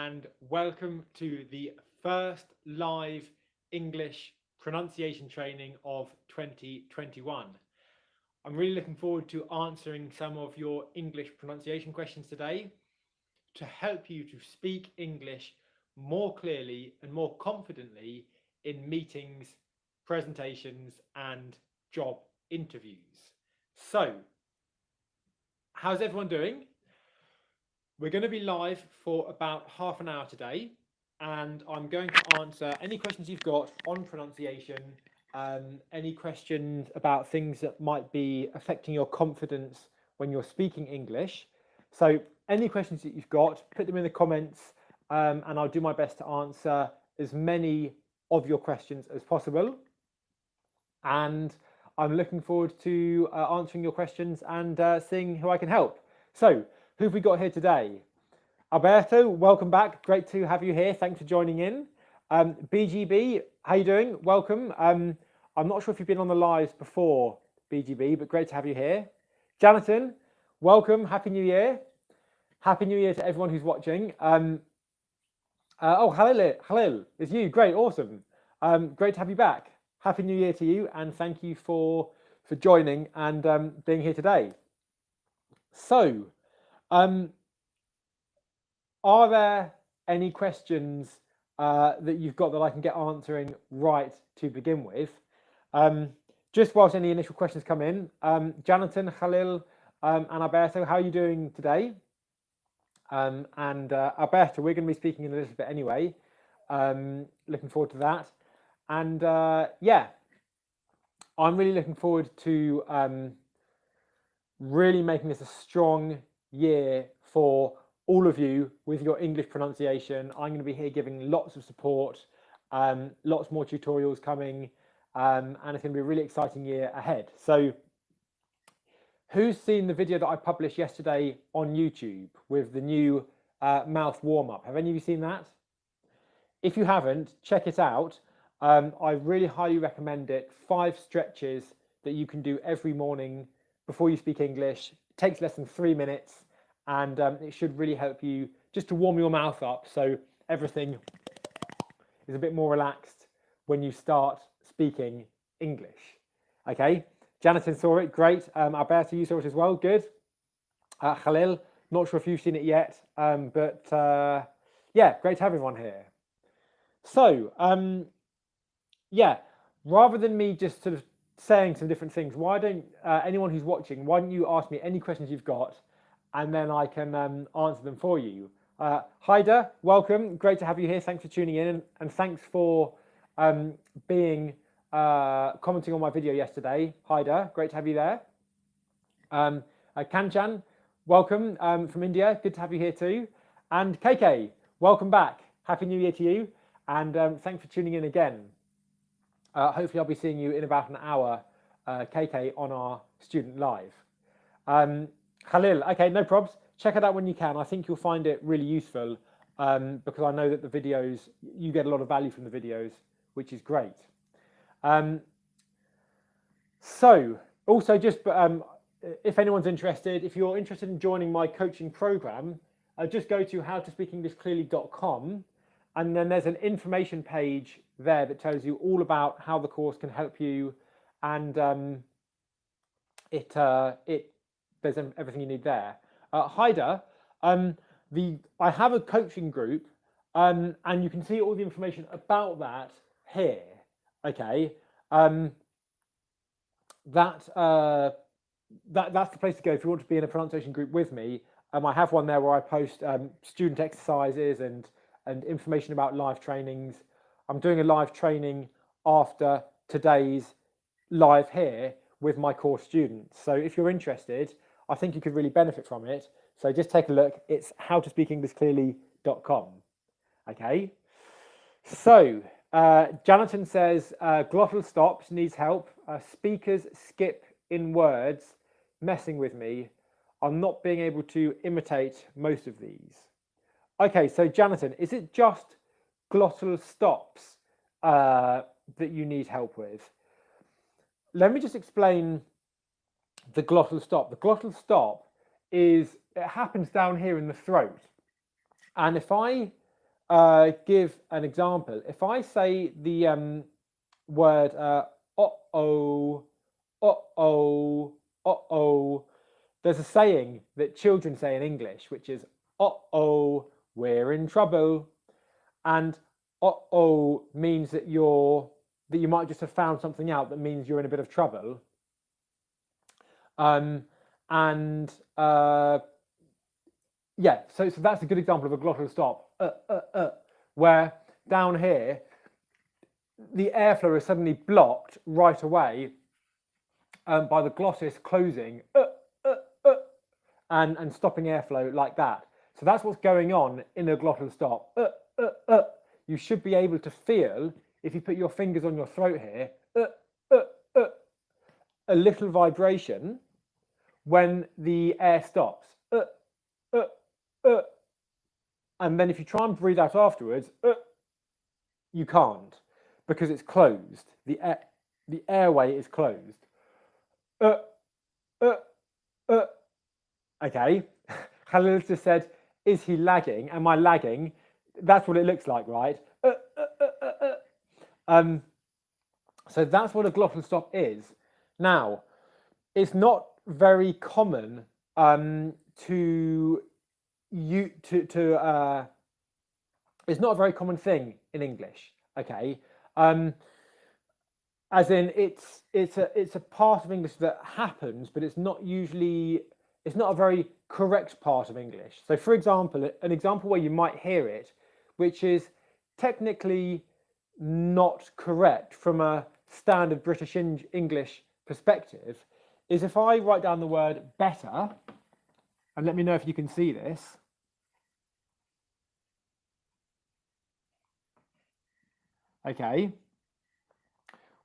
and welcome to the first live English pronunciation training of 2021. I'm really looking forward to answering some of your English pronunciation questions today to help you to speak English more clearly and more confidently in meetings, presentations, and job interviews. So, how's everyone doing? We're going to be live for about half an hour today, and I'm going to answer any questions you've got on pronunciation, any questions about things that might be affecting your confidence when you're speaking English. So any questions that you've got, put them in the comments, and I'll do my best to answer as many of your questions as possible. And I'm looking forward to answering your questions and seeing who I can help. So, who have we got here today? Alberto, welcome back. Great to have you here. Thanks for joining in. BGB, how you doing? Welcome. I'm not sure if you've been on the lives before, BGB, but great to have you here. Jonathan, welcome. Happy New Year. Happy New Year to everyone who's watching. Oh, Halil, it's you. Great, awesome. Great to have you back. Happy New Year to you, and thank you for joining and being here today. So, are there any questions that you've got that I can get answering right to begin with? Just whilst any initial questions come in, Jonathan, Khalil, and Alberto, how are you doing today? And Alberto, we're going to be speaking in a little bit anyway. Looking forward to that. And yeah, I'm really looking forward to really making this a strong year for all of you with your English pronunciation. I'm going to be here giving lots of support, lots more tutorials coming, and it's going to be a really exciting year ahead. So who's seen the video that I published yesterday on YouTube with the new mouth warm-up? Have any of you seen that? If you haven't, check it out. I really highly recommend it. 5 stretches that you can do every morning before you speak English. It takes less than 3 minutes, and it should really help you just to warm your mouth up so everything is a bit more relaxed when you start speaking English. Okay, Jonathan saw it, great. Alberto, you saw it as well, good. Khalil, not sure if you've seen it yet, but yeah, great to have everyone here. So, yeah, rather than me just sort of saying some different things, why don't anyone who's watching, why don't you ask me any questions you've got, and then I can answer them for you. Haida, welcome. Great to have you here. Thanks for tuning in, and thanks for being commenting on my video yesterday. Haida, great to have you there. Kanchan, welcome from India. Good to have you here too. And KK, welcome back. Happy New Year to you, and thanks for tuning in again. Hopefully I'll be seeing you in about an hour, KK, on our student live. Khalil, okay, no probs. Check it out when you can. I think you'll find it really useful because I know that the videos, you get a lot of value from the videos, which is great. So, also just if anyone's interested, if you're interested in joining my coaching program, just go to howtospeakenglishclearly.com, and then there's an information page there that tells you all about how the course can help you, and there's everything you need there. Haida, I have a coaching group, and you can see all the information about that here. Okay, that's the place to go if you want to be in a pronunciation group with me. I have one there where I post student exercises and information about live trainings. I'm doing a live training after today's live here with my course students. So if you're interested, I think you could really benefit from it. So just take a look. It's howtospeakenglishclearly.com. Okay. So Jonathan says, Glottal Stops needs help. Speakers skip in words, messing with me. I'm not being able to imitate most of these. Okay, so Jonathan, is it just glottal stops that you need help with? Let me just explain the glottal stop. The glottal stop it happens down here in the throat. And if I give an example. If I say the word uh-oh, uh-oh, uh-oh, there's a saying that children say in English, which is uh-oh, we're in trouble. And uh-oh means that you might just have found something out that means you're in a bit of trouble. Yeah, so that's a good example of a glottal stop, where down here the airflow is suddenly blocked right away by the glottis closing and stopping airflow like that. So that's what's going on in a glottal stop. You should be able to feel, if you put your fingers on your throat here, a little vibration when the air stops. And then if you try and breathe out afterwards, you can't, because it's closed. The airway is closed. Okay. Khalil just said, is he lagging? Am I lagging? That's what it looks like, right? So that's what a glottal stop is. Now, it's not very common it's not a very common thing in English, okay? As in, it's a part of English that happens, but it's not a very correct part of English. So, for example, an example where you might hear it, which is technically not correct from a standard British English perspective, is if I write down the word better, and let me know if you can see this. Okay.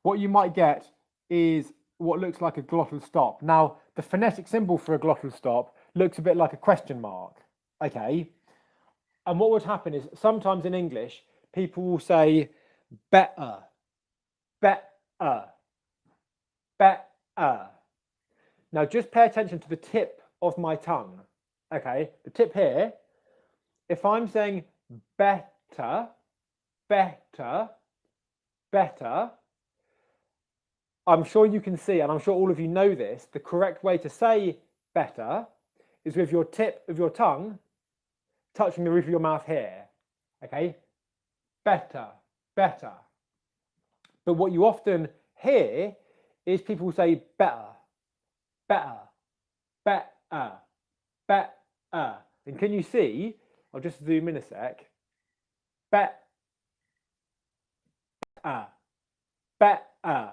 What you might get is what looks like a glottal stop. Now, the phonetic symbol for a glottal stop looks a bit like a question mark. Okay. And what would happen is sometimes in English, people will say better, better, better. Now, just pay attention to the tip of my tongue. Okay, the tip here. If I'm saying better, better, better, I'm sure you can see, and I'm sure all of you know this, the correct way to say better is with your tip of your tongue touching the roof of your mouth here. Okay, better, better. But what you often hear is people say better, better, better, better. And can you see, I'll just zoom in a sec, better, better.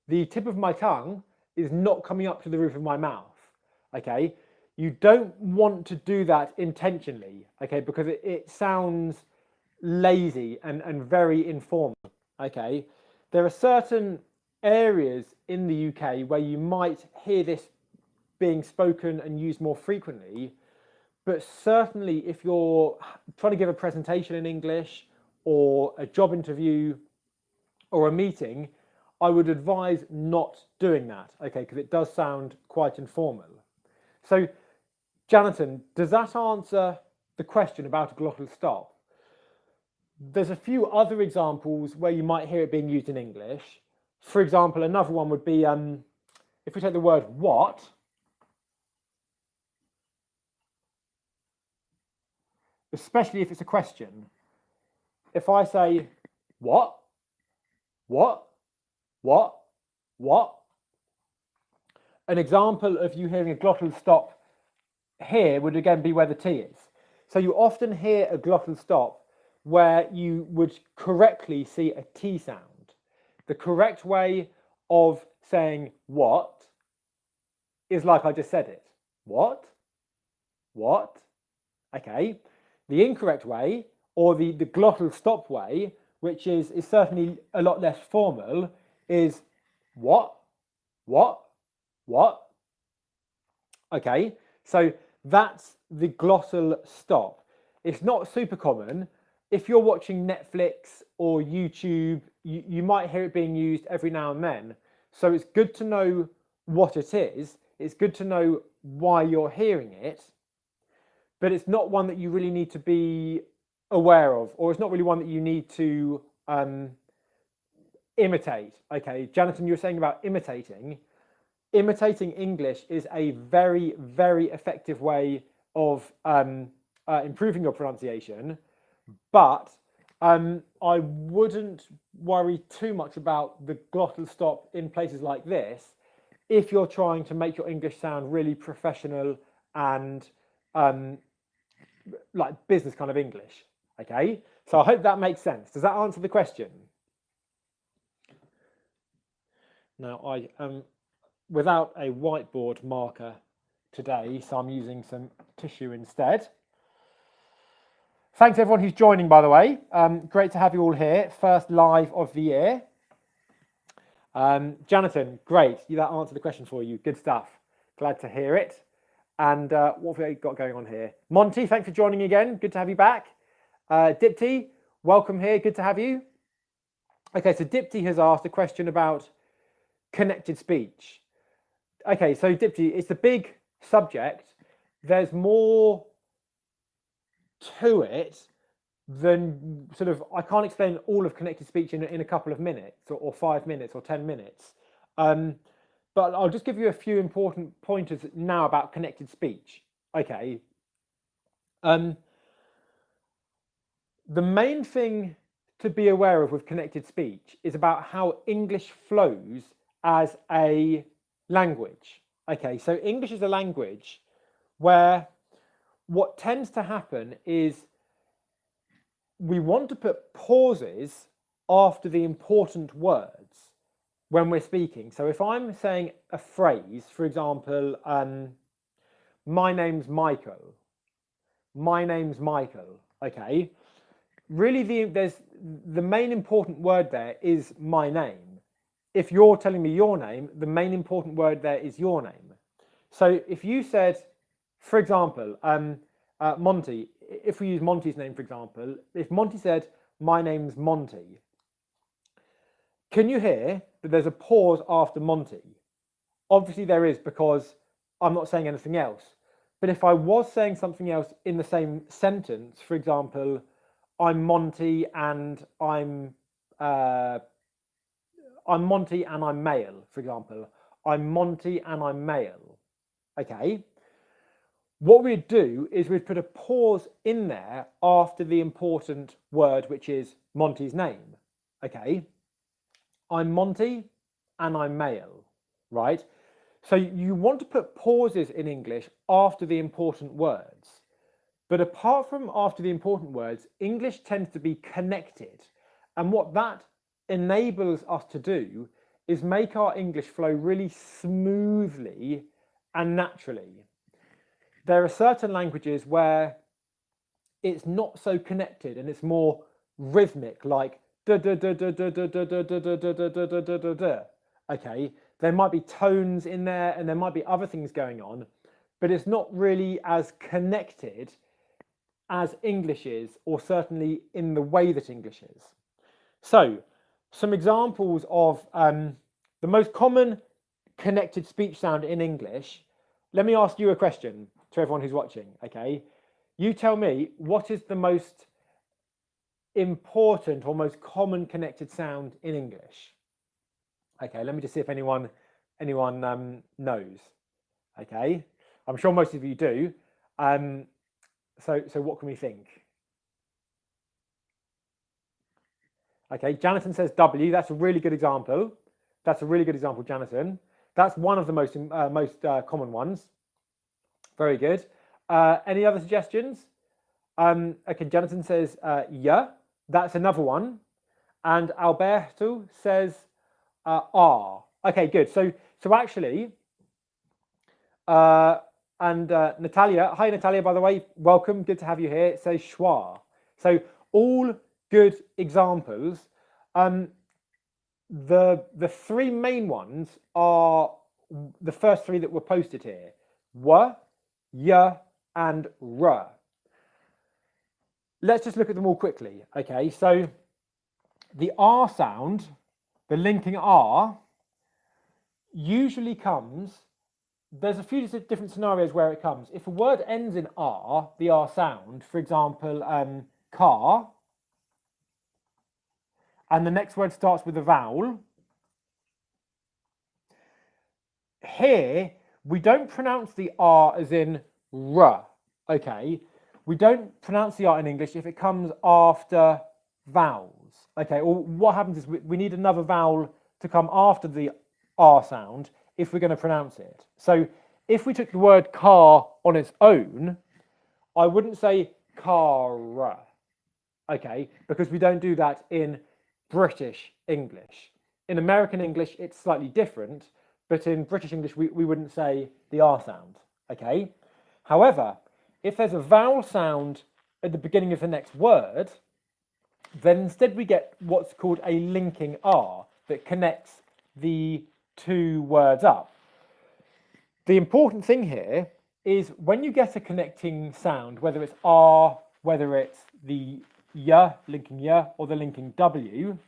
The tip of my tongue is not coming up to the roof of my mouth, okay? You don't want to do that intentionally, okay, because it sounds lazy and very informal, okay? There are certain areas in the UK where you might hear this being spoken and used more frequently, but certainly if you're trying to give a presentation in English or a job interview or a meeting, I would advise not doing that, okay, because it does sound quite informal. So, Jonathan, does that answer the question about a glottal stop? There's a few other examples where you might hear it being used in English. For example, another one would be if we take the word what, especially if it's a question. If I say what, what, what, what, an example of you hearing a glottal stop here would again be where the T is. So you often hear a glottal stop where you would correctly see a T sound. The correct way of saying what is like I just said it. What? What? Okay. The incorrect way, or the glottal stop way, which is certainly a lot less formal, is what? What? What? Okay. So that's the glottal stop. It's not super common. If you're watching Netflix or YouTube, you might hear it being used every now and then. So it's good to know what it is. It's good to know why you're hearing it. But it's not one that you really need to be aware of, or it's not really one that you need to imitate. Okay, Jonathan, you were saying about imitating. Imitating English is a very, very effective way of improving your pronunciation, but I wouldn't worry too much about the glottal stop in places like this if you're trying to make your English sound really professional and like business kind of English. Okay, so I hope that makes sense. Does that answer the question? Now I am without a whiteboard marker today, so I'm using some tissue instead. Thanks everyone who's joining, by the way. Great to have you all here. First live of the year. Jonathan, great. That answered the question for you. Good stuff. Glad to hear it. And what have we got going on here? Monty, thanks for joining again. Good to have you back. Dipti, welcome here. Good to have you. Okay, so Dipti has asked a question about connected speech. Okay, so Dipti, it's a big subject. There's more to it than sort of, I can't explain all of connected speech in a couple of minutes or 5 minutes or 10 minutes. But I'll just give you a few important pointers now about connected speech. Okay. The main thing to be aware of with connected speech is about how English flows as a language. Okay, so English is a language where what tends to happen is we want to put pauses after the important words when we're speaking. So if I'm saying a phrase, for example, my name's Michael, okay, really the main important word there is my name. If you're telling me your name, the main important word there is your name. So if you said, for example, Monty, if we use Monty's name, for example, if Monty said, my name's Monty, can you hear that there's a pause after Monty? Obviously there is, because I'm not saying anything else. But if I was saying something else in the same sentence, for example, I'm Monty and I'm Monty and I'm male, for example. I'm Monty and I'm male. Okay. What we'd do is we'd put a pause in there after the important word, which is Monty's name. Okay. I'm Monty and I'm male, right? So you want to put pauses in English after the important words. But apart from after the important words, English tends to be connected. And what that enables us to do is make our English flow really smoothly and naturally. There are certain languages where it's not so connected and it's more rhythmic, like da da da da da da da da da da da da da da da da. Okay, there might be tones in there and there might be other things going on, but it's not really as connected as English is, or certainly in the way that English is. So, some examples of the most common connected speech sound in English. Let me ask you a question to everyone who's watching, okay? You tell me, what is the most important or most common connected sound in English? Okay, let me just see if anyone knows. Okay, I'm sure most of you do. So what can we think? Okay, Jonathan says W. That's a really good example. That's a really good example, Jonathan. That's one of the most common ones. Very good. Any other suggestions? Okay, Jonathan says yeah. That's another one. And Alberto says R. Okay, good. So actually, and Natalia, hi Natalia, by the way, welcome. Good to have you here. It says schwa. So all good examples. The three main ones are the first three that were posted here: w, y, and r. Let's just look at them all quickly. Okay, so the R sound, the linking R, usually comes, there's a few different scenarios where it comes. If a word ends in R, the R sound, for example, car, and the next word starts with a vowel, here we don't pronounce the R as in R, okay? We don't pronounce the R in English if it comes after vowels, okay? Or what happens is we need another vowel to come after the R sound if we're going to pronounce it. So if we took the word car on its own, I wouldn't say car, okay? Because we don't do that in British English. In American English, it's slightly different, but in British English, we wouldn't say the R sound, okay? However, if there's a vowel sound at the beginning of the next word, then instead we get what's called a linking R that connects the two words up. The important thing here is when you get a connecting sound, whether it's R, whether it's the Y, linking Y, or the linking W,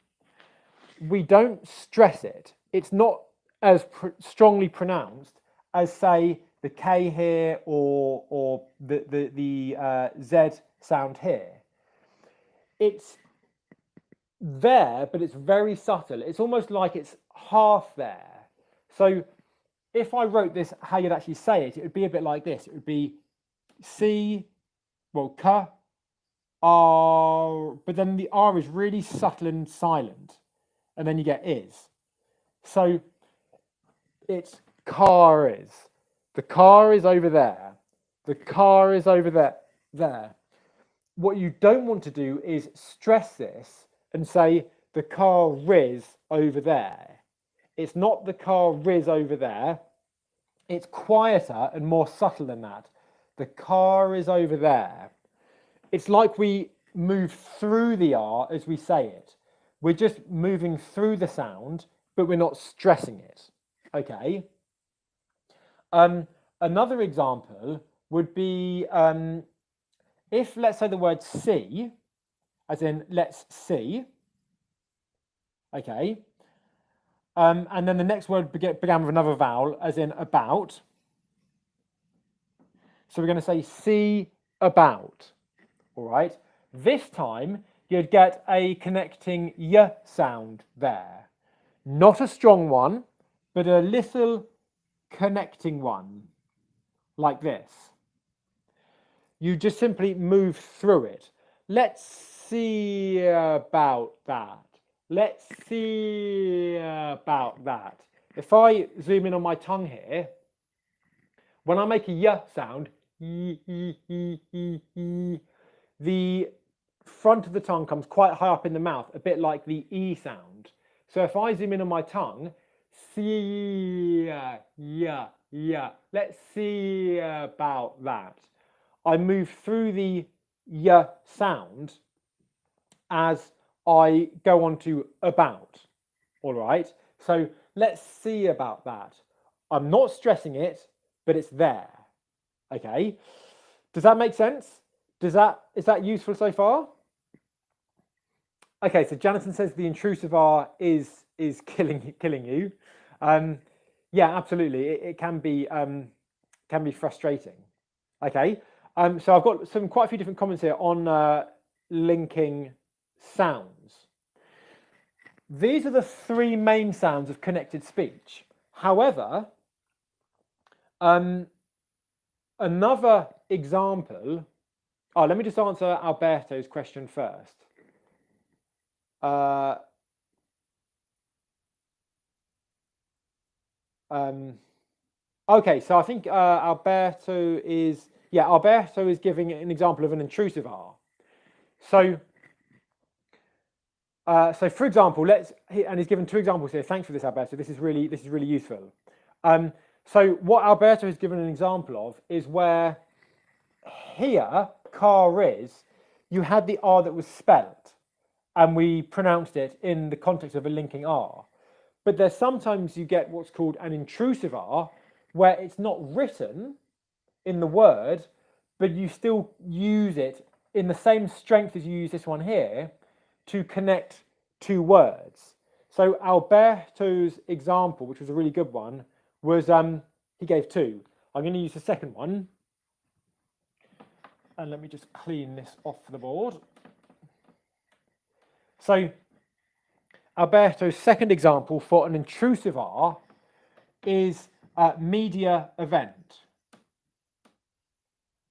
we don't stress it. It's not as strongly pronounced as, say, the K here or the Z sound here. It's there, but it's very subtle. It's almost like it's half there. So if I wrote this, how you'd actually say it, it would be a bit like this. It would be C, well, K, R, but then the R is really subtle and silent. And then you get is. So it's car is. The car is over there. The car is over there. What you don't want to do is stress this and say the car is over there. It's not the car is over there. It's quieter and more subtle than that. The car is over there. It's like we move through the R as we say it. We're just moving through the sound, but we're not stressing it. Okay. Another example would be if, let's say, the word see, as in let's see. Okay. And then the next word began with another vowel, as in about. So we're going to say see about. All right. This time you'd get a connecting Y sound there. Not a strong one, but a little connecting one, like this. You just simply move through it. Let's see about that. Let's see about that. If I zoom in on my tongue here, when I make a Y sound, the front of the tongue comes quite high up in the mouth, a bit like the E sound. So if I zoom in on my tongue, see, let's see about that. I move through the Y sound as I go on to about. All right. So let's see about that. I'm not stressing it, but it's there. Okay. Does that make sense? Is that useful so far? Okay, so Jonathan says the intrusive R is killing you. Yeah, absolutely. It can be frustrating. Okay, so I've got quite a few different comments here on linking sounds. These are the three main sounds of connected speech. However, another example. Oh, let me just answer Alberto's question first. Okay, so I think Alberto is giving an example of an intrusive R. So for example, and he's given two examples here. Thanks for this, Alberto. This is really useful. So what Alberto has given an example of is where here, car is, you had the R that was spelt, and we pronounced it in the context of a linking R. But there's sometimes you get what's called an intrusive R, where it's not written in the word, but you still use it in the same strength as you use this one here to connect two words. So Alberto's example, which was a really good one, was he gave two. I'm going to use the second one. And let me just clean this off the board. So Alberto's second example for an intrusive R is media event.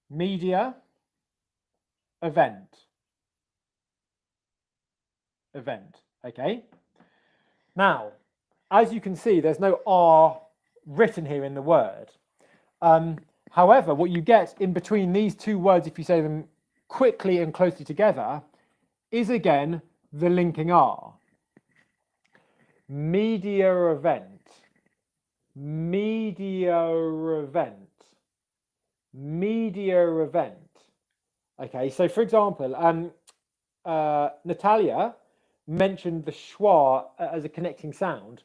Media event. Event. Okay. Now, as you can see, there's no R written here in the word. However, what you get in between these two words, if you say them quickly and closely together, is again the linking R. Media event. Media event. Media event. Okay, so for example, Natalia mentioned the schwa as a connecting sound.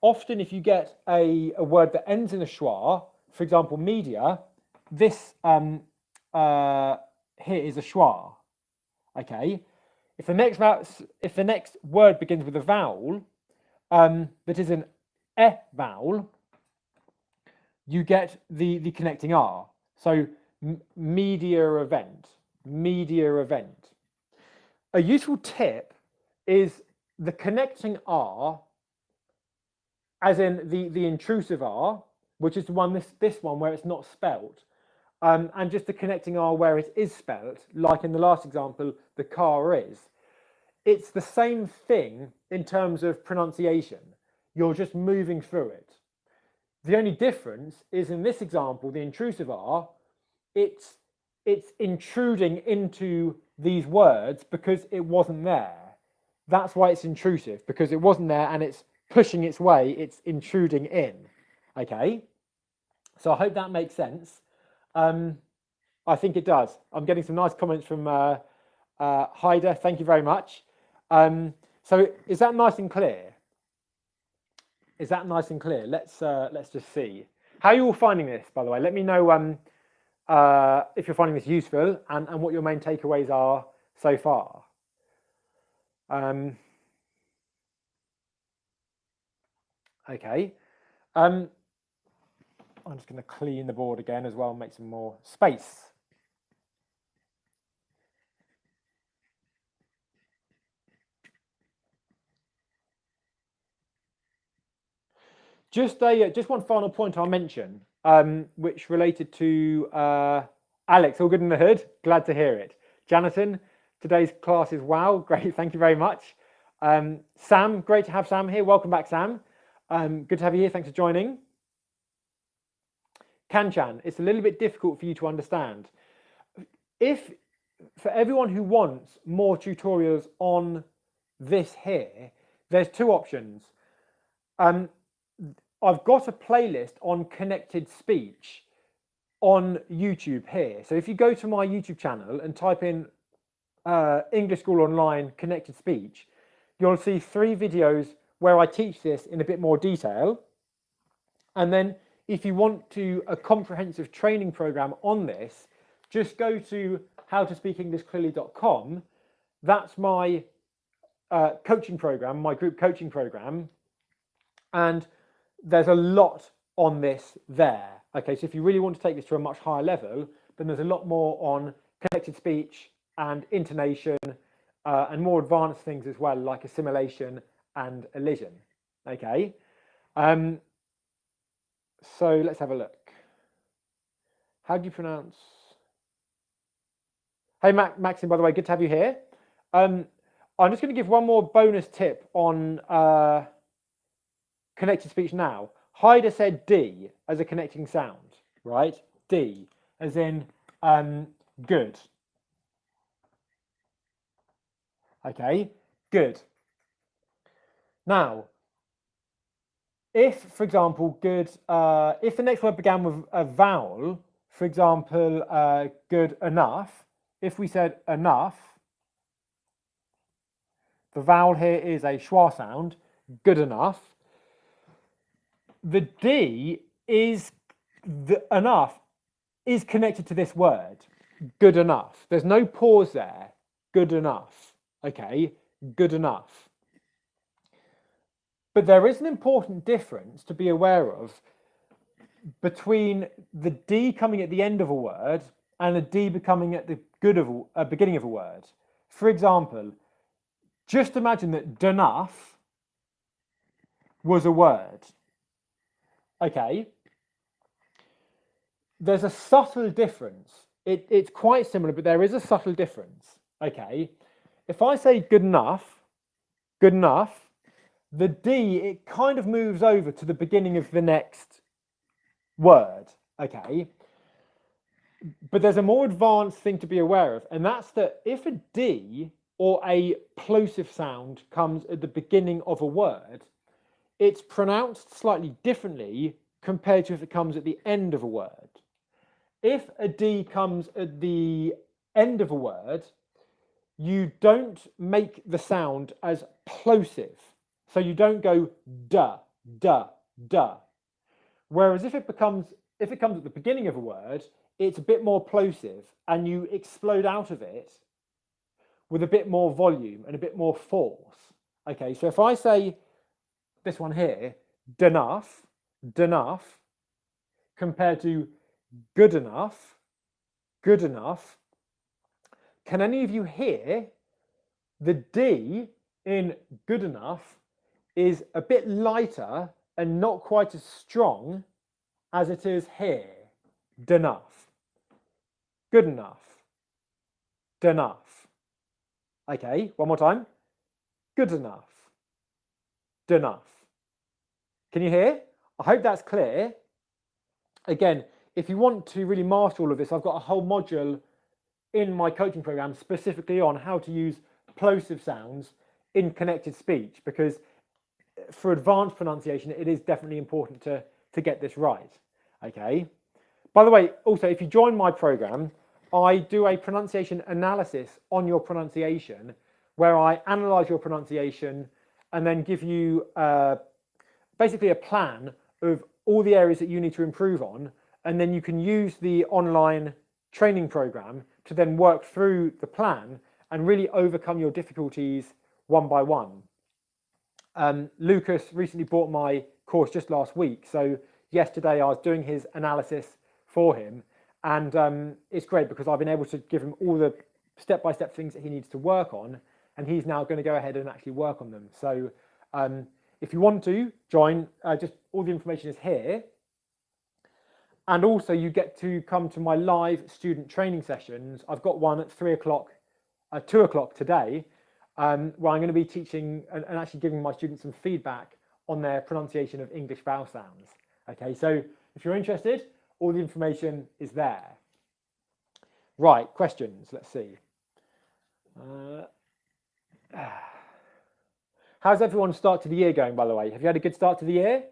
Often if you get a word that ends in a schwa, for example, media, this here is a schwa. Okay, if the next word begins with a vowel that is an e vowel, you get the connecting R. So media event, media event. A useful tip is the connecting R, as in the intrusive R, which is the one this one where it's not spelt, and just the connecting R where it is spelt, like in the last example, the car is. It's the same thing in terms of pronunciation. You're just moving through it. The only difference is in this example, the intrusive R, it's intruding into these words because it wasn't there. That's why it's intrusive, because it wasn't there and it's pushing its way, it's intruding in. Okay, so I hope that makes sense. I think it does. I'm getting some nice comments from Haida. Thank you very much. So is that nice and clear? Is that nice and clear? Let's just see. How are you all finding this, by the way? Let me know if you're finding this useful and what your main takeaways are so far. Okay. I'm just going to clean the board again as well and make some more space. Just one final point I'll mention, which related to Alex. All good in the hood? Glad to hear it. Jonathan, today's class is wow. Great, thank you very much. Sam, great to have Sam here. Welcome back, Sam. Good to have you here. Thanks for joining. Kanchan, it's a little bit difficult for you to understand. For everyone who wants more tutorials on this here, there's two options. I've got a playlist on connected speech on YouTube here. So if you go to my YouTube channel and type in English School Online Connected Speech, you'll see 3 videos where I teach this in a bit more detail. And then if you want a comprehensive training program on this, just go to howtospeakenglishclearly.com. That's my coaching program, my group coaching program. And there's a lot on this there. Okay, so if you really want to take this to a much higher level, then there's a lot more on connected speech and intonation and more advanced things as well, like assimilation and elision. Okay, so let's have a look. How do you pronounce? Hey, Maxine, by the way, good to have you here. I'm just going to give one more bonus tip on connected speech now. Haida said D as a connecting sound, right? D, as in good. Okay, good. Now, if, for example, good, if the next word began with a vowel, for example, good enough, if we said enough, the vowel here is a schwa sound, good enough. The D is enough is connected to this word, good enough. There's no pause there, good enough. Okay, good enough. But there is an important difference to be aware of between the D coming at the end of a word and a D becoming at the beginning of a word. For example, just imagine that enough was a word. Okay. There's a subtle difference. It's quite similar, but there is a subtle difference. Okay. If I say good enough, the D, it kind of moves over to the beginning of the next word. Okay. But there's a more advanced thing to be aware of, and that's that if a D or a plosive sound comes at the beginning of a word, it's pronounced slightly differently compared to if it comes at the end of a word. If a D comes at the end of a word, you don't make the sound as plosive. So you don't go duh, duh, duh. Whereas if it comes at the beginning of a word, it's a bit more plosive and you explode out of it with a bit more volume and a bit more force. Okay, so if I say this one here, enough, compared to good enough, can any of you hear the D in good enough is a bit lighter and not quite as strong as it is here? Enough, good enough, enough. Okay, one more time. Good enough, enough. Can you hear? I hope that's clear. Again, if you want to really master all of this, I've got a whole module in my coaching program specifically on how to use plosive sounds in connected speech, because for advanced pronunciation, it is definitely important to get this right. Okay. By the way, also, if you join my program, I do a pronunciation analysis on your pronunciation where I analyze your pronunciation and then give you basically a plan of all the areas that you need to improve on, and then you can use the online training program to then work through the plan and really overcome your difficulties one by one. Lucas recently bought my course just last week, so yesterday I was doing his analysis for him, and it's great because I've been able to give him all the step-by-step things that he needs to work on, and he's now going to go ahead and actually work on them. So if you want to join, just all the information is here. And also you get to come to my live student training sessions. I've got one at 3 o'clock, 2 o'clock today, where I'm going to be teaching and actually giving my students some feedback on their pronunciation of English vowel sounds. Okay, so if you're interested, all the information is there. Right, questions, let's see. How's everyone's start to the year going, by the way? Have you had a good start to the year?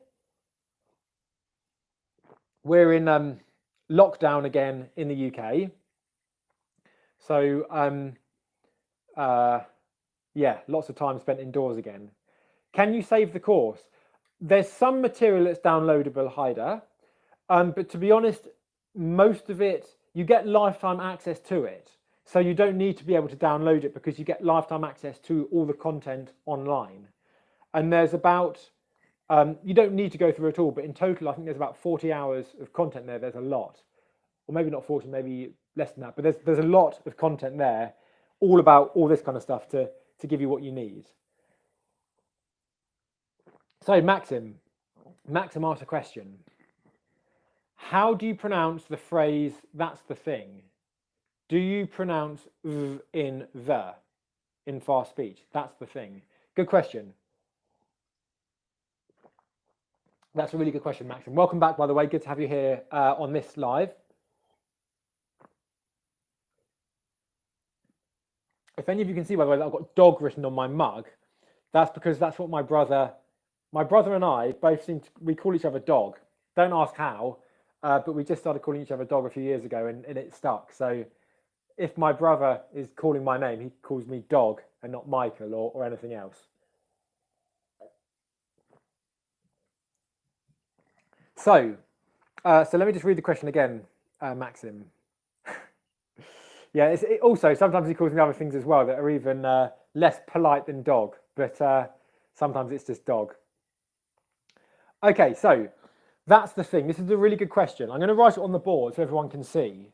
We're in lockdown again in the UK. So, yeah, lots of time spent indoors again. Can you save the course? There's some material that's downloadable, Haida, but to be honest, most of it, you get lifetime access to it. So you don't need to be able to download it because you get lifetime access to all the content online. And there's about, you don't need to go through it all, but in total, I think there's about 40 hours of content there. There's a lot, or maybe not 40, maybe less than that, but there's a lot of content there, all about all this kind of stuff to give you what you need. So Maxim asked a question. How do you pronounce the phrase, that's the thing? Do you pronounce v in the, in fast speech? That's the thing. Good question. That's a really good question, Maxim. Welcome back, by the way. Good to have you here on this live. If any of you can see, by the way, that I've got dog written on my mug, that's because that's what my brother and I both we call each other dog. Don't ask how, but we just started calling each other dog a few years ago and it stuck. So if my brother is calling my name, he calls me dog and not Michael or anything else. So let me just read the question again, Maxim. Yeah, also sometimes he calls me other things as well that are even less polite than dog, but sometimes it's just dog. Okay, so that's the thing. This is a really good question. I'm going to write it on the board so everyone can see.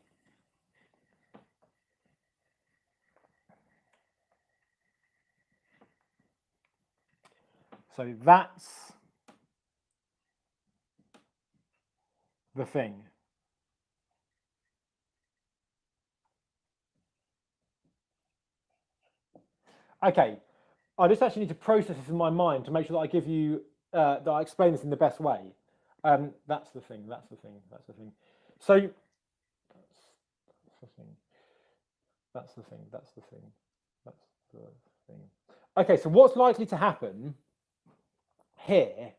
So that's the thing. Okay, I just actually need to process this in my mind to make sure that I give you, that I explain this in the best way. That's the thing, that's the thing, that's the thing. So, that's the thing, that's the thing, that's the thing, that's the thing. Okay, so what's likely to happen here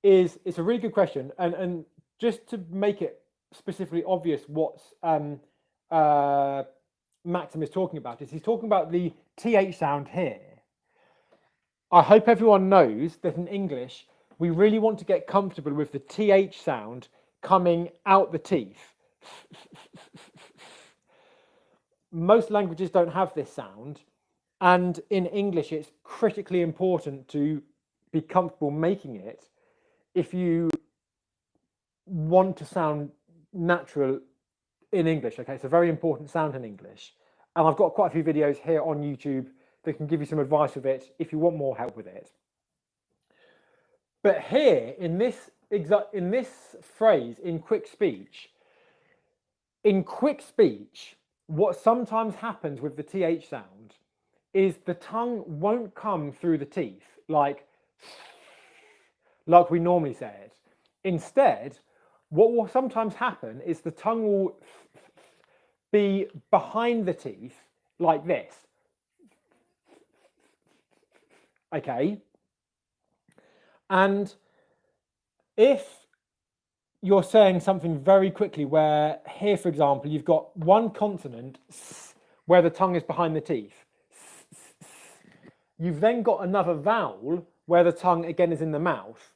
is, it's a really good question, and just to make it specifically obvious what Maxim is talking about, is he's talking about the TH sound here. I hope everyone knows that in English, we really want to get comfortable with the TH sound coming out the teeth. Most languages don't have this sound, and in English, it's critically important to be comfortable making it if you want to sound natural in English. Okay, it's a very important sound in English, and I've got quite a few videos here on YouTube that can give you some advice with it if you want more help with it. But here in this phrase, in quick speech, what sometimes happens with the TH sound is the tongue won't come through the teeth like we normally say it. Instead, what will sometimes happen is the tongue will be behind the teeth like this. Okay? And if you're saying something very quickly, where here, for example, you've got one consonant where the tongue is behind the teeth. You've then got another vowel where the tongue again is in the mouth.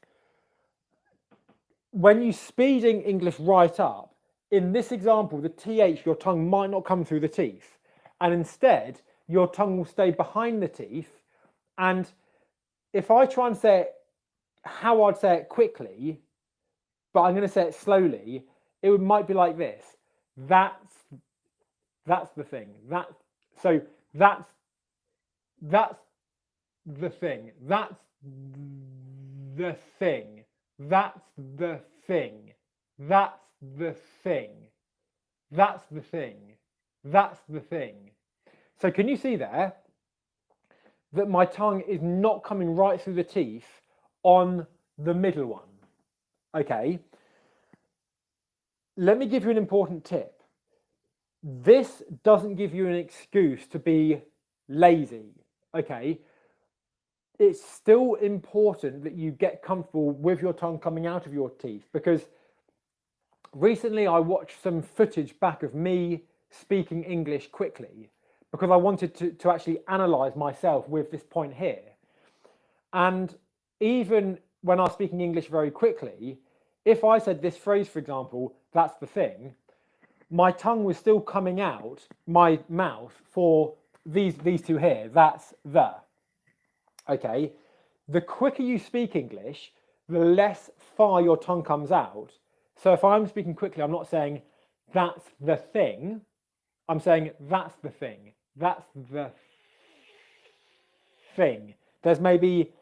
When you're speeding English right up, in this example, the TH, your tongue might not come through the teeth. And instead, your tongue will stay behind the teeth. And if I try and say it how I'd say it quickly, but I'm going to say it slowly, it might be like this. That's the thing. That's the thing. That's the thing. That's the thing. That's the thing. That's the thing. That's the thing. So can you see there that my tongue is not coming right through the teeth on the middle one? Okay. Let me give you an important tip. This doesn't give you an excuse to be lazy. Okay. It's still important that you get comfortable with your tongue coming out of your teeth, because recently I watched some footage back of me speaking English quickly because I wanted to actually analyze myself with this point here. And even when I was speaking English very quickly, if I said this phrase, for example, that's the thing, my tongue was still coming out my mouth for these two here, that's the. Okay, the quicker you speak English, the less far your tongue comes out. So if I'm speaking quickly, I'm not saying that's the thing, I'm saying that's the thing, that's the thing. There's maybe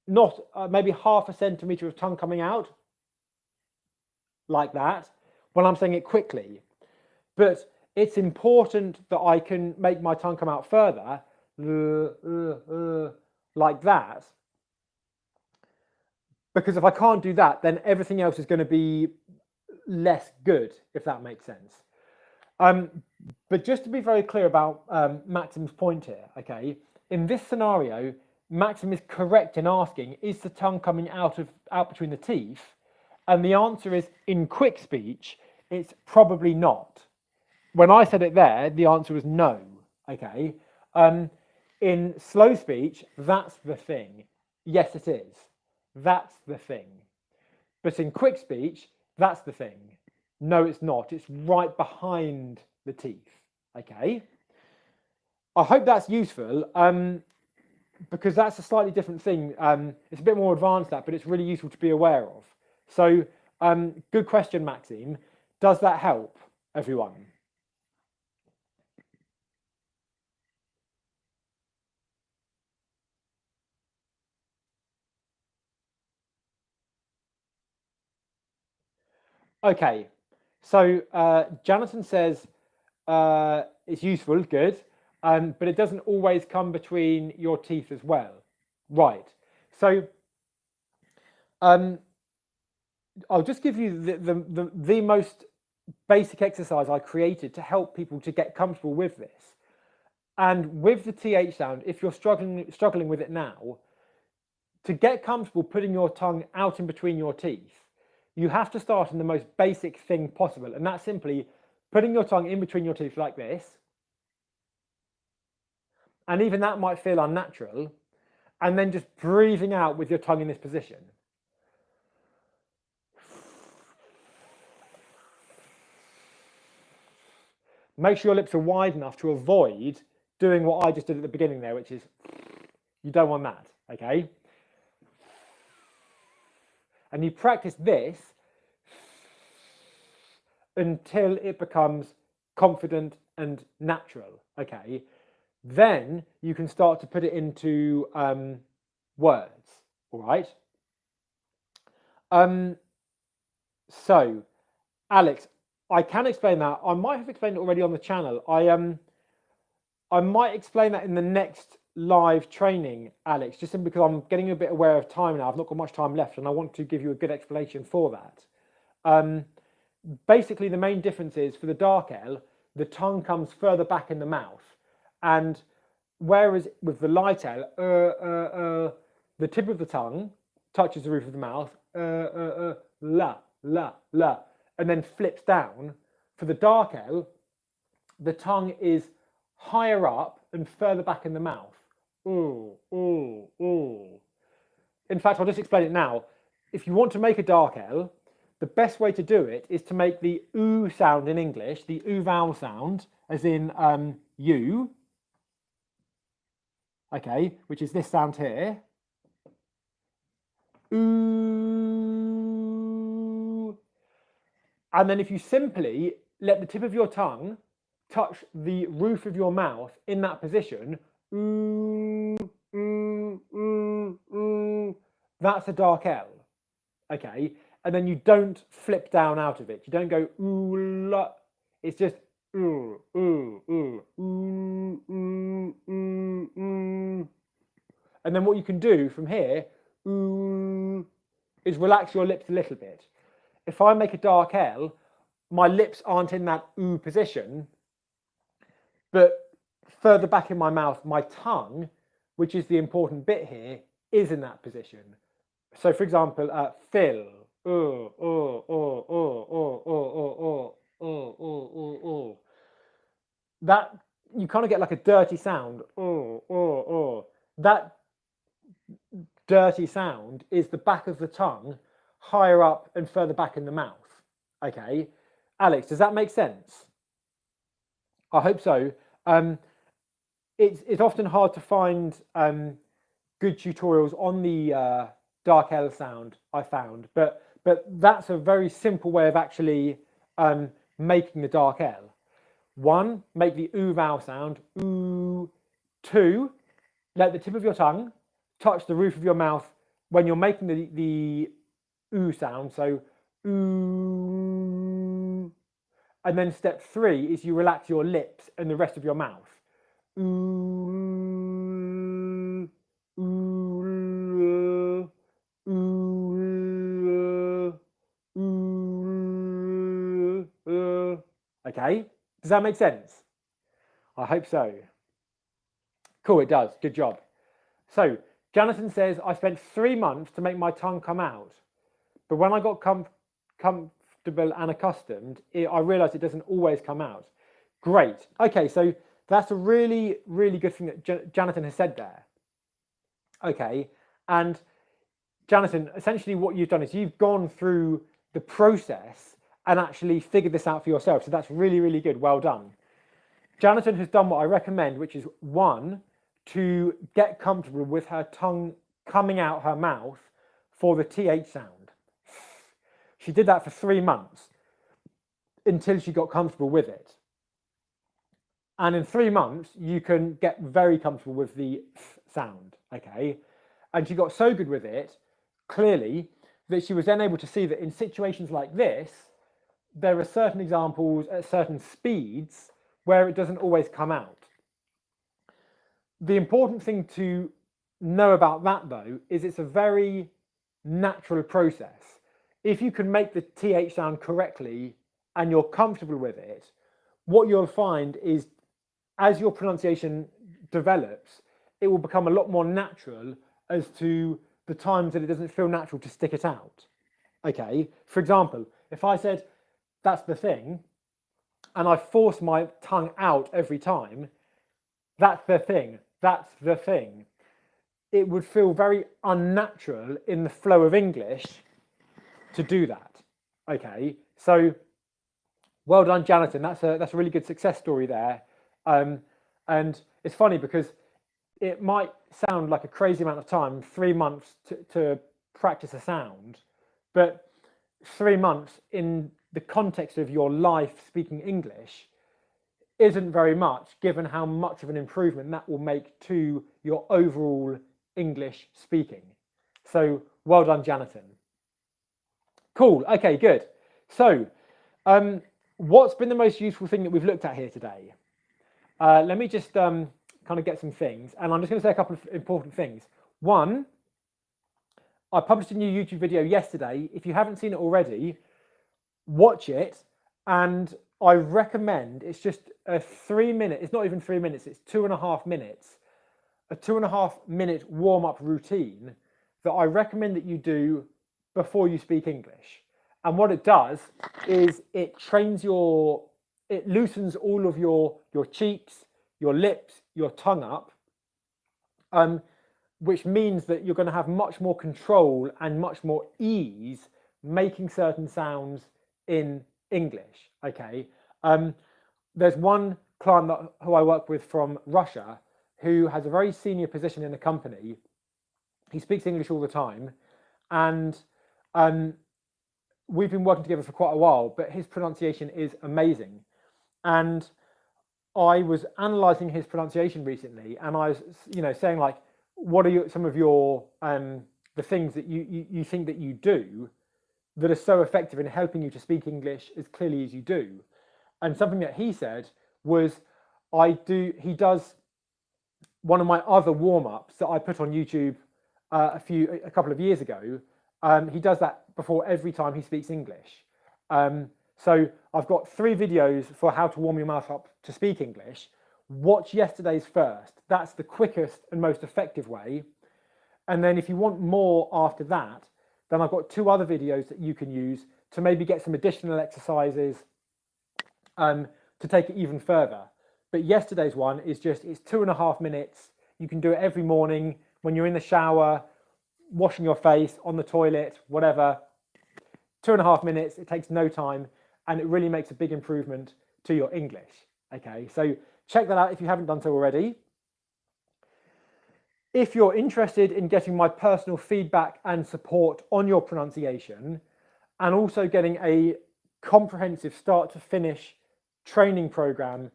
not maybe half a centimetre of tongue coming out like that when I'm saying it quickly. But it's important that I can make my tongue come out further like that, because if I can't do that, then everything else is going to be less good, if that makes sense. But just to be very clear about Maxim's point here, okay, in this scenario, Maxim is correct in asking, is the tongue coming out between the teeth? And the answer is, in quick speech, it's probably not. When I said it there, the answer was no, okay? In slow speech, that's the thing. Yes, it is. That's the thing. But in quick speech, that's the thing. No, it's not. It's right behind the teeth, okay? I hope that's useful, because that's a slightly different thing. It's a bit more advanced, but it's really useful to be aware of. So, good question, Maxime. Does that help, everyone? Okay, so Jonathan says it's useful, good, but it doesn't always come between your teeth as well. Right. So I'll just give you the most basic exercise I created to help people to get comfortable with this. And with the TH sound, if you're struggling with it now, to get comfortable putting your tongue out in between your teeth, you have to start in the most basic thing possible. And that's simply putting your tongue in between your teeth like this. And even that might feel unnatural. And then just breathing out with your tongue in this position. Make sure your lips are wide enough to avoid doing what I just did at the beginning there, which is, you don't want that, okay? And you practice this until it becomes confident and natural, okay? Then you can start to put it into words, all right? So, Alex, I can explain that. I might have explained it already on the channel. I might explain that in the next live training, Alex, just simply because I'm getting a bit aware of time now. I've not got much time left, and I want to give you a good explanation for that. Basically, the main difference is for the dark L, the tongue comes further back in the mouth, and whereas with the light L, the tip of the tongue touches the roof of the mouth, la, la, la, and then flips down. For the dark L, the tongue is higher up and further back in the mouth. Ooh, ooh, ooh. In fact, I'll just explain it now. If you want to make a dark L, the best way to do it is to make the oo sound in English, the oo vowel sound, as in you, okay, which is this sound here. Ooh. And then if you simply let the tip of your tongue touch the roof of your mouth in that position, ooh, ooh, ooh, ooh, that's a dark L, okay? And then you don't flip down out of it. You don't go ooh, la. It's just ooh, ooh, ooh, ooh, ooh, ooh, ooh. And then what you can do from here, ooh, is relax your lips a little bit. If I make a dark L, my lips aren't in that ooh position, but further back in my mouth, my tongue, which is the important bit here, is in that position. So for example, fill, that you kind of get like a dirty sound. That dirty sound is the back of the tongue higher up and further back in the mouth. Okay, Alex, does that make sense? I hope so. It's often hard to find good tutorials on the dark L sound, I found, but that's a very simple way of actually making the dark L. 1, make the oo vowel sound, oo. 2, let the tip of your tongue touch the roof of your mouth when you're making the oo sound, so oo. And then step 3 is you relax your lips and the rest of your mouth. Ooh, ooh, ooh, ooh. Okay, does that make sense? I hope so. Cool, it does. Good job. So, Jonathan says, I spent 3 months to make my tongue come out, but when I got comfortable and accustomed, I realized it doesn't always come out. Great. Okay, so that's a really, really good thing that Jonathan has said there. Okay, and Jonathan, essentially what you've done is you've gone through the process and actually figured this out for yourself. So that's really, really good. Well done. Jonathan has done what I recommend, which is 1, to get comfortable with her tongue coming out her mouth for the TH sound. She did that for 3 months until she got comfortable with it. And in 3 months, you can get very comfortable with the sound, okay? And she got so good with it, clearly, that she was then able to see that in situations like this, there are certain examples at certain speeds where it doesn't always come out. The important thing to know about that, though, is it's a very natural process. If you can make the TH sound correctly and you're comfortable with it, what you'll find is as your pronunciation develops, it will become a lot more natural as to the times that it doesn't feel natural to stick it out. Okay, for example, if I said, that's the thing, and I force my tongue out every time, that's the thing, that's the thing, it would feel very unnatural in the flow of English to do that. Okay, so well done, Jonathan. That's a really good success story there. And it's funny because it might sound like a crazy amount of time, 3 months to practice a sound, but 3 months in the context of your life speaking English isn't very much, given how much of an improvement that will make to your overall English speaking. So well done, Jonathan. Cool. Okay, good. So what's been the most useful thing that we've looked at here today? Let me just kind of get some things, and I'm just going to say a couple of important things. One, I published a new YouTube video yesterday. If you haven't seen it already, watch it, and I recommend, it's just a 3 minute, it's not even 3 minutes, it's 2.5 minutes, a 2.5 minute warm-up routine that I recommend that you do before you speak English. And what it does is it trains it loosens all of your cheeks, your lips, your tongue up, which means that you're going to have much more control and much more ease making certain sounds in English. Okay. There's one client who I work with from Russia who has a very senior position in the company. He speaks English all the time, and we've been working together for quite a while, but his pronunciation is amazing. And I was analysing his pronunciation recently, and I was, saying, like, what are some of your the things that you think that you do that are so effective in helping you to speak English as clearly as you do? And something that he said was, he does one of my other warm-ups that I put on YouTube a couple of years ago. He does that before every time he speaks English. So I've got 3 videos for how to warm your mouth up to speak English. Watch yesterday's first. That's the quickest and most effective way. And then if you want more after that, then I've got 2 other videos that you can use to maybe get some additional exercises to take it even further. But yesterday's one is it's 2.5 minutes. You can do it every morning when you're in the shower, washing your face, on the toilet, whatever. 2.5 minutes, it takes no time, and it really makes a big improvement to your English. Okay, so check that out if you haven't done so already. If you're interested in getting my personal feedback and support on your pronunciation, and also getting a comprehensive start to finish training program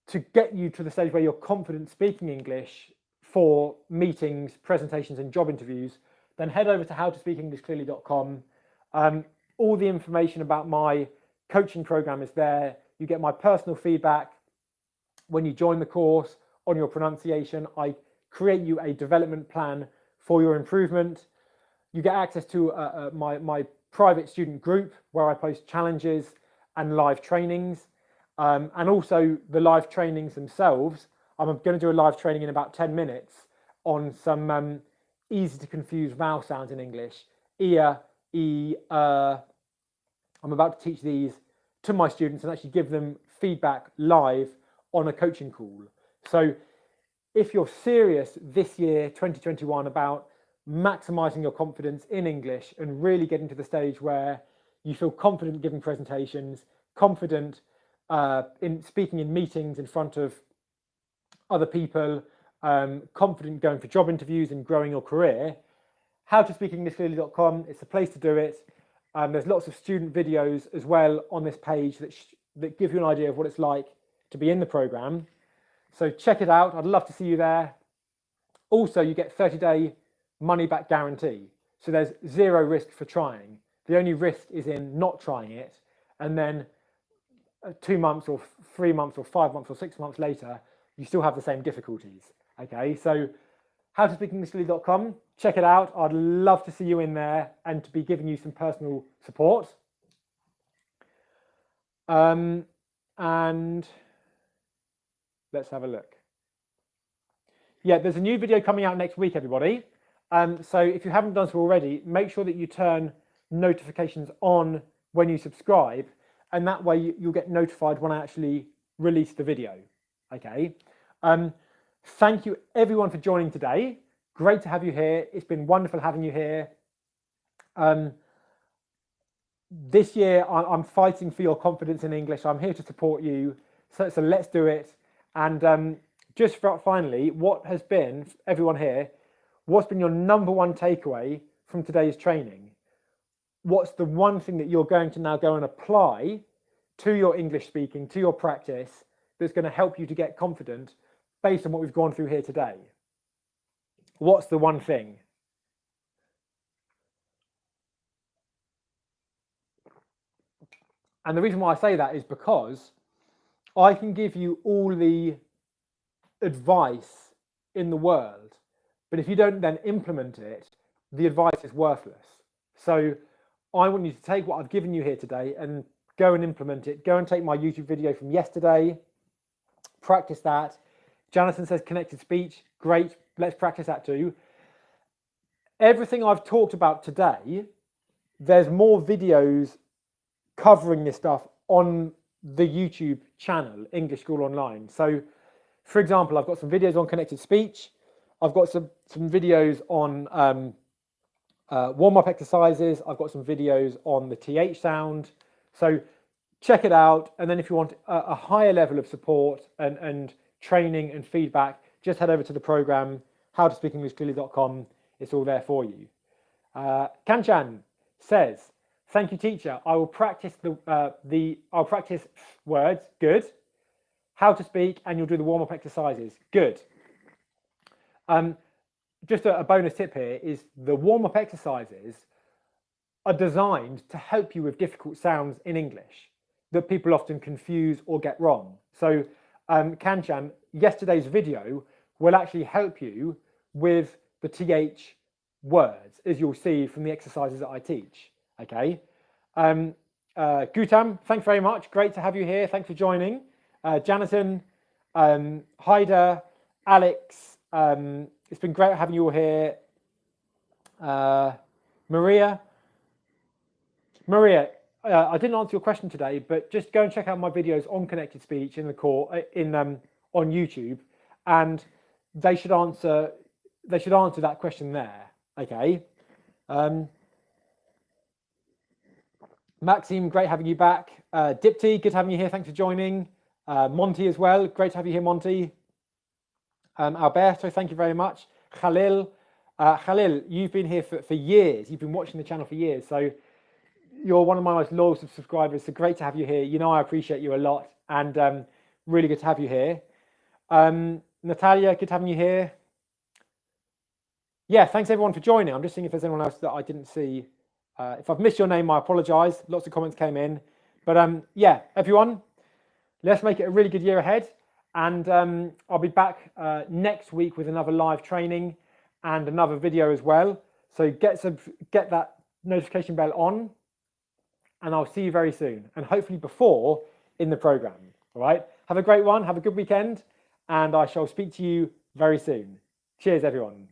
to get you to the stage where you're confident speaking English for meetings, presentations, and job interviews, then head over to howtospeakenglishclearly.com. All the information about my coaching program is there. You get my personal feedback when you join the course on your pronunciation. I create you a development plan for your improvement. You get access to my private student group where I post challenges and live trainings, and also the live trainings themselves. I'm going to do a live training in about 10 minutes on some easy to confuse vowel sounds in English. Ear, I'm about to teach these to my students and actually give them feedback live on a coaching call. So if you're serious this year, 2021, about maximizing your confidence in English and really getting to the stage where you feel confident giving presentations, confident in speaking in meetings in front of other people, confident going for job interviews and growing your career, howtospeakenglishclearly.com is the place to do it. There's lots of student videos as well on this page that give you an idea of what it's like to be in the program. So check it out. I'd love to see you there. Also, you get 30-day money-back guarantee. So there's zero risk for trying. The only risk is in not trying it. and then 2 months or 3 months or 5 months or 6 months later, you still have the same difficulties. Okay, so howtospeakenglishclearly.com, check it out. I'd love to see you in there and to be giving you some personal support. And let's have a look. Yeah, there's a new video coming out next week, everybody. So if you haven't done so already, make sure that you turn notifications on when you subscribe, and that way you'll get notified when I actually release the video. Okay. Thank you everyone for joining today. Great to have you here. It's been wonderful having you here. This year I'm fighting for your confidence in English. I'm here to support you. So let's do it. And just finally, what has been, everyone here, what's been your number one takeaway from today's training? What's the one thing that you're going to now go and apply to your English speaking, to your practice, that's going to help you to get confident based on what we've gone through here today? What's the one thing? And the reason why I say that is because I can give you all the advice in the world, but if you don't then implement it, the advice is worthless. So I want you to take what I've given you here today and go and implement it. Go and take my YouTube video from yesterday, practice that. Jonathan says connected speech, great, let's practice that too. Everything I've talked about today, there's more videos covering this stuff on the YouTube channel, English School Online. So for example, I've got some videos on connected speech. I've got some videos on warm-up exercises. I've got some videos on the TH sound. So check it out. And then if you want a higher level of support and training and feedback, just head over to the program, howtospeakenglishclearly.com. It's all there for you. Kanchan says, thank you, teacher. I will practice I'll practice words. Good. How to speak, and you'll do the warm-up exercises. Good. Just a bonus tip here is the warm-up exercises are designed to help you with difficult sounds in English that people often confuse or get wrong. So Kanchan, yesterday's video will actually help you with the TH words, as you'll see from the exercises that I teach. Okay. Gutam, thanks very much. Great to have you here. Thanks for joining. Jonathan, Haida, Alex, it's been great having you all here. Maria, I didn't answer your question today, but just go and check out my videos on connected speech in the core on YouTube, and they should answer that question there. Okay. Maxime, great having you back. Dipti, good having you here. Thanks for joining. Monty as well, great to have you here, Monty. Alberto, thank you very much. Khalil, you've been here for years. You've been watching the channel for years, so you're one of my most loyal subscribers. So great to have you here. You know I appreciate you a lot, and really good to have you here. Natalia, good having you here. Yeah, thanks everyone for joining. I'm just seeing if there's anyone else that I didn't see. If I've missed your name, I apologise. Lots of comments came in, but yeah, everyone, let's make it a really good year ahead. And I'll be back next week with another live training and another video as well. So get that notification bell on, and I'll see you very soon, and hopefully before in the program. All right. Have a great one. Have a good weekend, and I shall speak to you very soon. Cheers, everyone.